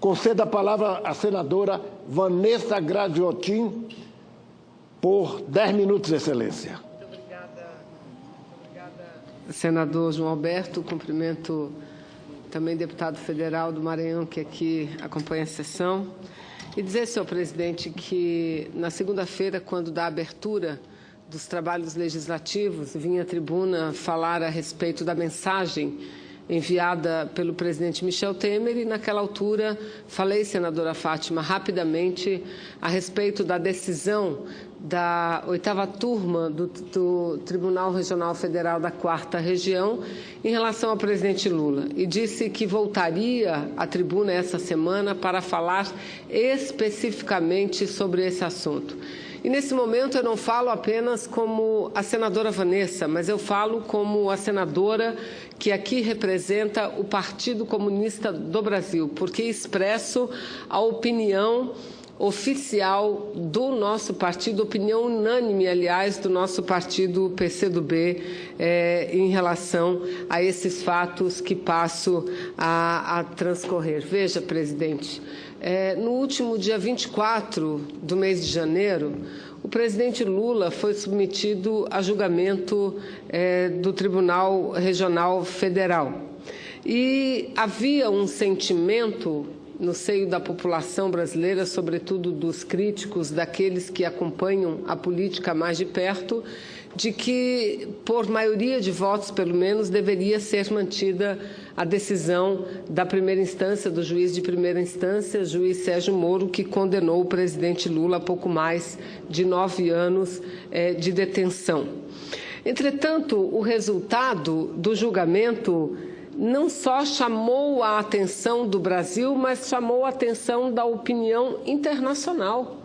Concedo a palavra à senadora Vanessa Graziotin por 10 minutos, Excelência. Muito obrigada, senador João Alberto. Cumprimento também deputado federal do Maranhão, que aqui acompanha a sessão. E dizer, senhor presidente, que na segunda-feira, quando da abertura dos trabalhos legislativos, vim à tribuna falar a respeito da mensagem enviada pelo presidente Michel Temer, e naquela altura falei, senadora Fátima, rapidamente a respeito da decisão da 8ª turma do Tribunal Regional Federal da 4ª Região em relação ao presidente Lula, e disse que voltaria à tribuna essa semana para falar especificamente sobre esse assunto. E, nesse momento, eu não falo apenas como a senadora Vanessa, mas eu falo como a senadora que aqui representa o Partido Comunista do Brasil, porque expresso a opinião oficial do nosso partido, opinião unânime, aliás, do nosso partido PCdoB, em relação a esses fatos que passo a transcorrer. Veja, presidente, no último dia 24 do mês de janeiro, o presidente Lula foi submetido a julgamento do Tribunal Regional Federal. E havia um sentimento no seio da população brasileira, sobretudo dos críticos, daqueles que acompanham a política mais de perto, de que, por maioria de votos, pelo menos, deveria ser mantida a decisão da primeira instância, do juiz de primeira instância, juiz Sérgio Moro, que condenou o presidente Lula a pouco mais de 9 anos de detenção. Entretanto, o resultado do julgamento não só chamou a atenção do Brasil, mas chamou a atenção da opinião internacional.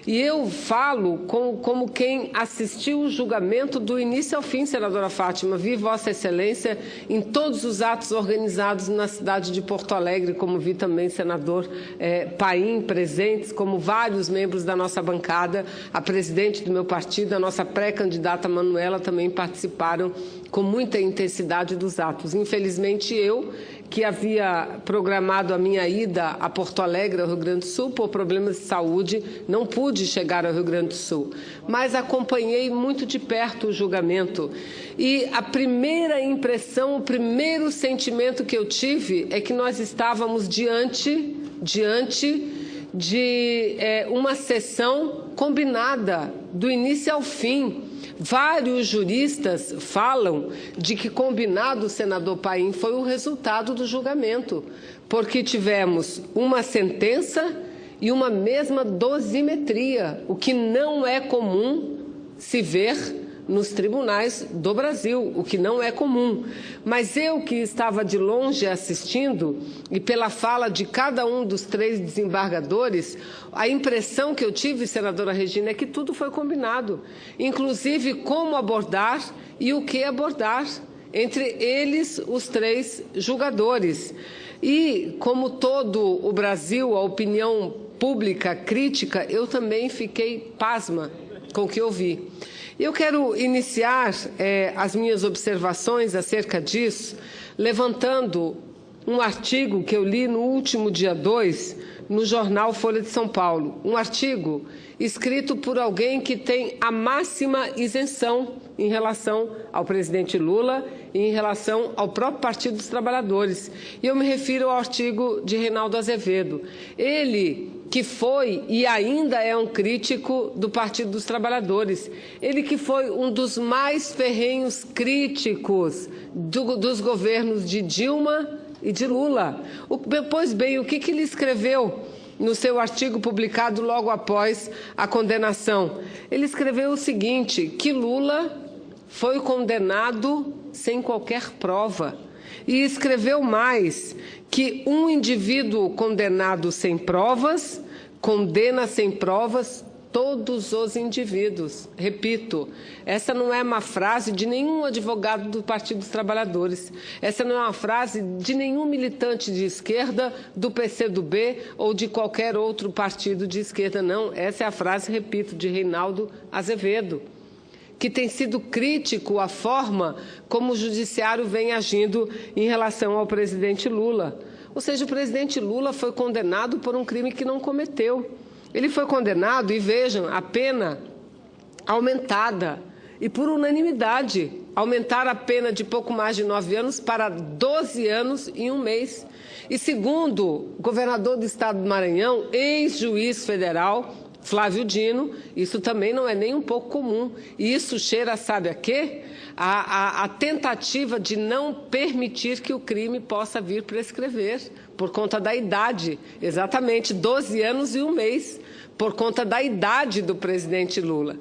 E eu falo como quem assistiu o julgamento do início ao fim, senadora Fátima. Vi Vossa Excelência em todos os atos organizados na cidade de Porto Alegre, como vi também senador Paim presentes, como vários membros da nossa bancada, a presidente do meu partido, a nossa pré-candidata Manuela também participaram com muita intensidade dos atos. Infelizmente, eu, que havia programado a minha ida a Porto Alegre, ao Rio Grande do Sul, por problemas de saúde, não pude chegar ao Rio Grande do Sul, mas acompanhei muito de perto o julgamento. E a primeira impressão, o primeiro sentimento que eu tive é que nós estávamos diante de uma sessão combinada, do início ao fim. Vários juristas falam de que combinado, senador Paim, foi o resultado do julgamento, porque tivemos uma sentença e uma mesma dosimetria, o que não é comum se ver nos tribunais do Brasil, o que não é comum. Mas eu, que estava de longe assistindo, e pela fala de cada um dos 3 desembargadores, a impressão que eu tive, senadora Regina, é que tudo foi combinado, inclusive como abordar e o que abordar, entre eles os 3 julgadores. E, como todo o Brasil, a opinião pública crítica, eu também fiquei pasma com o que ouvi. Eu quero iniciar as minhas observações acerca disso, levantando um artigo que eu li no último dia 2, no jornal Folha de São Paulo. Um artigo escrito por alguém que tem a máxima isenção em relação ao presidente Lula e em relação ao próprio Partido dos Trabalhadores. E eu me refiro ao artigo de Reinaldo Azevedo. Ele, que foi e ainda é um crítico do Partido dos Trabalhadores. Ele que foi um dos mais ferrenhos críticos dos governos de Dilma e de Lula. Pois bem, o que ele escreveu no seu artigo publicado logo após a condenação? Ele escreveu o seguinte, que Lula foi condenado sem qualquer prova. E escreveu mais, que um indivíduo condenado sem provas, condena sem provas todos os indivíduos. Repito, essa não é uma frase de nenhum advogado do Partido dos Trabalhadores. Essa não é uma frase de nenhum militante de esquerda, do PCdoB ou de qualquer outro partido de esquerda, não. Essa é a frase, repito, de Reinaldo Azevedo, que tem sido crítico à forma como o judiciário vem agindo em relação ao presidente Lula. Ou seja, o presidente Lula foi condenado por um crime que não cometeu. Ele foi condenado, e vejam, a pena aumentada, e por unanimidade, aumentaram a pena de pouco mais de 9 anos para 12 anos e 1 mês. E segundo o governador do estado do Maranhão, ex-juiz federal, Flávio Dino, isso também não é nem um pouco comum. E isso cheira, sabe a quê? A tentativa de não permitir que o crime possa vir prescrever, por conta da idade, exatamente 12 anos e 1 mês, por conta da idade do presidente Lula.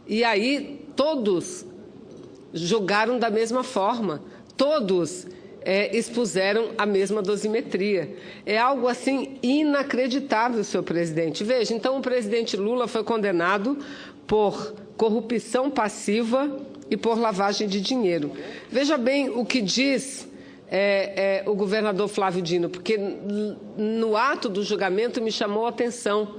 E aí todos julgaram da mesma forma, todos expuseram a mesma dosimetria. É algo assim inacreditável, senhor presidente. Veja, então o presidente Lula foi condenado por corrupção passiva e por lavagem de dinheiro. Veja bem o que diz o governador Flávio Dino, porque no ato do julgamento me chamou a atenção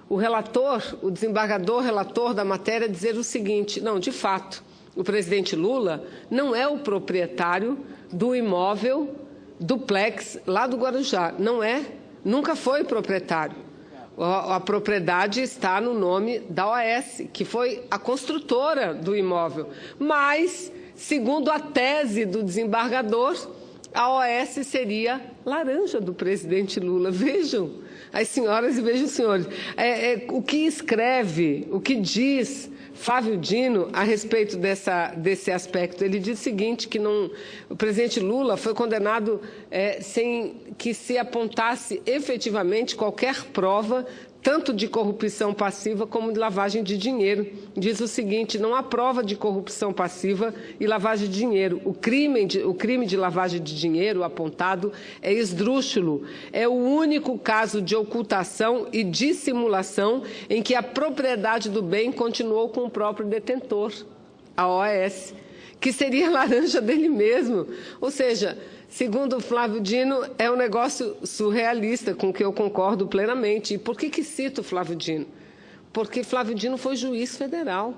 o relator, o desembargador relator da matéria, dizer o seguinte: não, de fato, o presidente Lula não é o proprietário do imóvel duplex lá do Guarujá. Não é, nunca foi proprietário. A propriedade está no nome da OAS, que foi a construtora do imóvel. Mas, segundo a tese do desembargador, a OAS seria laranja do presidente Lula. Vejam, as senhoras e vejam os senhores. O que escreve, o que diz Flávio Dino a respeito desse aspecto? Ele diz o seguinte, que o presidente Lula foi condenado sem que se apontasse efetivamente qualquer prova, tanto de corrupção passiva como de lavagem de dinheiro. Diz o seguinte: não há prova de corrupção passiva e lavagem de dinheiro. O crime de lavagem de dinheiro apontado é esdrúxulo. É o único caso de ocultação e dissimulação em que a propriedade do bem continuou com o próprio detentor, a OAS, que seria laranja dele mesmo. Ou seja, segundo o Flávio Dino, é um negócio surrealista, com que eu concordo plenamente. E por que cito Flávio Dino? Porque Flávio Dino foi juiz federal.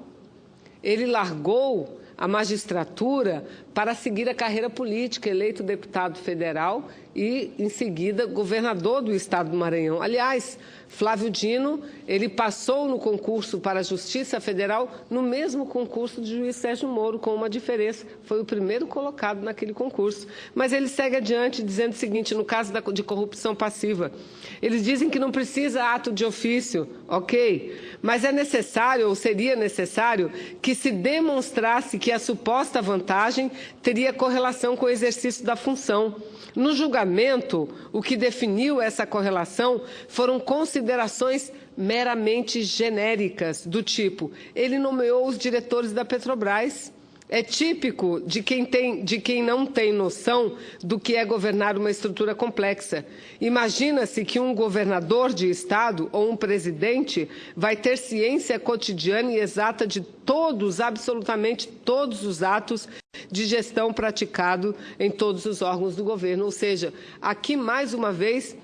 Ele largou a magistratura para seguir a carreira política, eleito deputado federal e, em seguida, governador do estado do Maranhão. Aliás, Flávio Dino, ele passou no concurso para a Justiça Federal no mesmo concurso do juiz Sérgio Moro, com uma diferença. Foi o primeiro colocado naquele concurso. Mas ele segue adiante, dizendo o seguinte, no caso de corrupção passiva. Eles dizem que não precisa ato de ofício, ok? Mas é necessário, ou seria necessário, que se demonstrasse que a suposta vantagem teria correlação com o exercício da função. No julgamento, o que definiu essa correlação foram considerações meramente genéricas, do tipo: ele nomeou os diretores da Petrobras. É típico de quem não tem noção do que é governar uma estrutura complexa. Imagina-se que um governador de estado ou um presidente vai ter ciência cotidiana e exata de todos, absolutamente todos os atos de gestão praticado em todos os órgãos do governo. Ou seja, aqui, mais uma vez,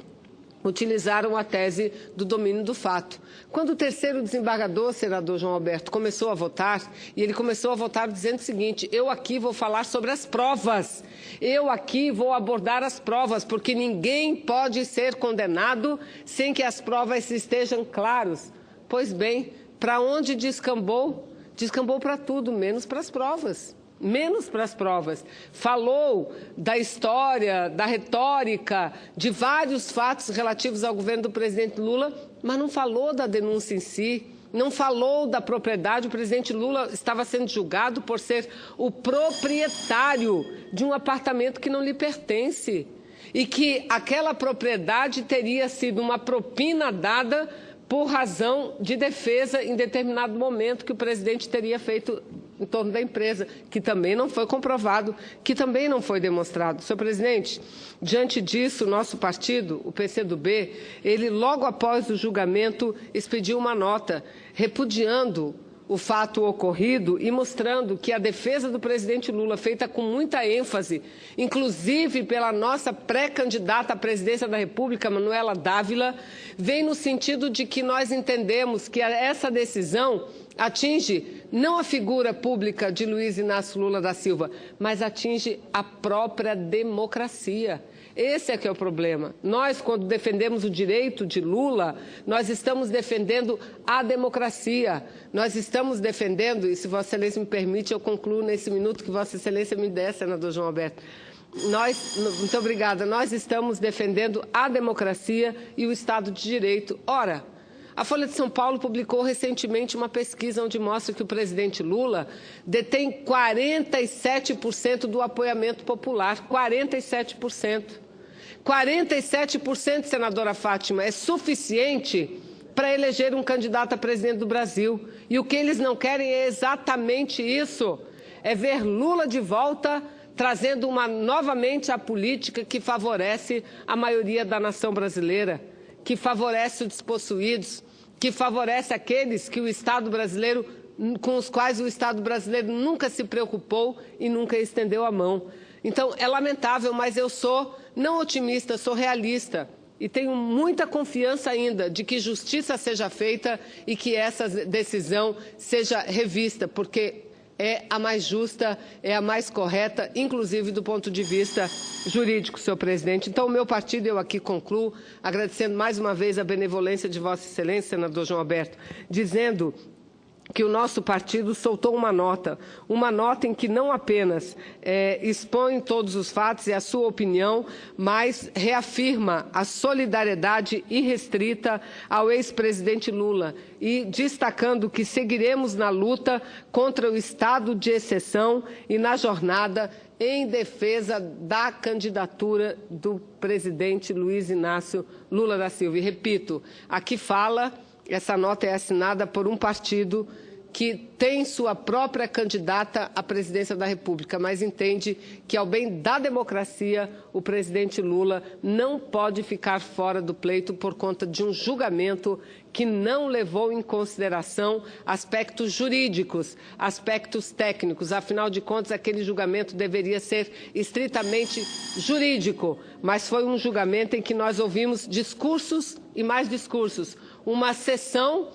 utilizaram a tese do domínio do fato. Quando o terceiro desembargador, senador João Alberto, começou a votar, e ele começou a votar dizendo o seguinte: eu aqui vou falar sobre as provas, eu aqui vou abordar as provas, porque ninguém pode ser condenado sem que as provas estejam claras. Pois bem, para onde descambou? Descambou para tudo, menos para as provas. Menos para as provas. Falou da história, da retórica, de vários fatos relativos ao governo do presidente Lula, mas não falou da denúncia em si, não falou da propriedade. O presidente Lula estava sendo julgado por ser o proprietário de um apartamento que não lhe pertence e que aquela propriedade teria sido uma propina dada por razão de defesa em determinado momento que o presidente teria feito em torno da empresa, que também não foi comprovado, que também não foi demonstrado. Senhor presidente, diante disso, o nosso partido, o PCdoB, ele logo após o julgamento expediu uma nota repudiando o fato ocorrido e mostrando que a defesa do presidente Lula, feita com muita ênfase, inclusive pela nossa pré-candidata à presidência da República, Manuela Dávila, vem no sentido de que nós entendemos que essa decisão atinge não a figura pública de Luiz Inácio Lula da Silva, mas atinge a própria democracia. Esse é que é o problema. Nós, quando defendemos o direito de Lula, nós estamos defendendo a democracia. Nós estamos defendendo, e se Vossa Excelência me permite, eu concluo nesse minuto que Vossa Excelência me der, senador João Alberto. Muito obrigada. Nós estamos defendendo a democracia e o Estado de Direito. Ora, a Folha de São Paulo publicou recentemente uma pesquisa onde mostra que o presidente Lula detém 47% do apoiamento popular. 47%. 47%, senadora Fátima, é suficiente para eleger um candidato a presidente do Brasil. E o que eles não querem é exatamente isso. É ver Lula de volta, trazendo novamente a política que favorece a maioria da nação brasileira, que favorece os despossuídos, que favorece aqueles que o Estado brasileiro, com os quais o Estado brasileiro nunca se preocupou e nunca estendeu a mão. Então, é lamentável, mas eu sou não otimista, sou realista. E tenho muita confiança ainda de que justiça seja feita e que essa decisão seja revista, porque é a mais justa, é a mais correta, inclusive do ponto de vista jurídico, senhor presidente. Então, o meu partido, eu aqui concluo, agradecendo mais uma vez a benevolência de Vossa Excelência, senador João Alberto, dizendo que o nosso partido soltou uma nota em que não apenas expõe todos os fatos e a sua opinião, mas reafirma a solidariedade irrestrita ao ex-presidente Lula e destacando que seguiremos na luta contra o estado de exceção e na jornada em defesa da candidatura do presidente Luiz Inácio Lula da Silva. E repito, aqui fala... Essa nota é assinada por um partido que tem sua própria candidata à presidência da República, mas entende que, ao bem da democracia, o presidente Lula não pode ficar fora do pleito por conta de um julgamento que não levou em consideração aspectos jurídicos, aspectos técnicos. Afinal de contas, aquele julgamento deveria ser estritamente jurídico, mas foi um julgamento em que nós ouvimos discursos e mais discursos. Uma sessão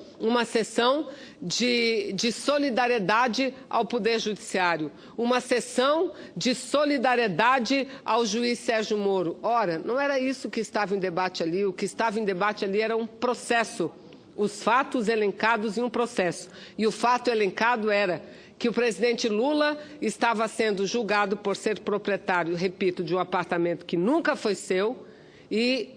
de solidariedade ao Poder Judiciário, uma sessão de solidariedade ao juiz Sérgio Moro. Ora, não era isso que estava em debate ali, o que estava em debate ali era um processo, os fatos elencados em um processo. E o fato elencado era que o presidente Lula estava sendo julgado por ser proprietário, repito, de um apartamento que nunca foi seu e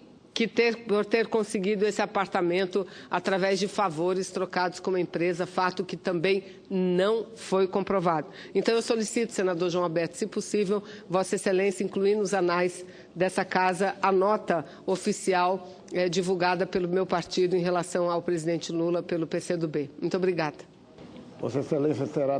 por ter conseguido esse apartamento através de favores trocados com uma empresa, fato que também não foi comprovado. Então, eu solicito, senador João Alberto, se possível, Vossa Excelência, incluir nos anais dessa casa a nota oficial divulgada pelo meu partido em relação ao presidente Lula pelo PCdoB. Muito obrigada. Vossa Excelência será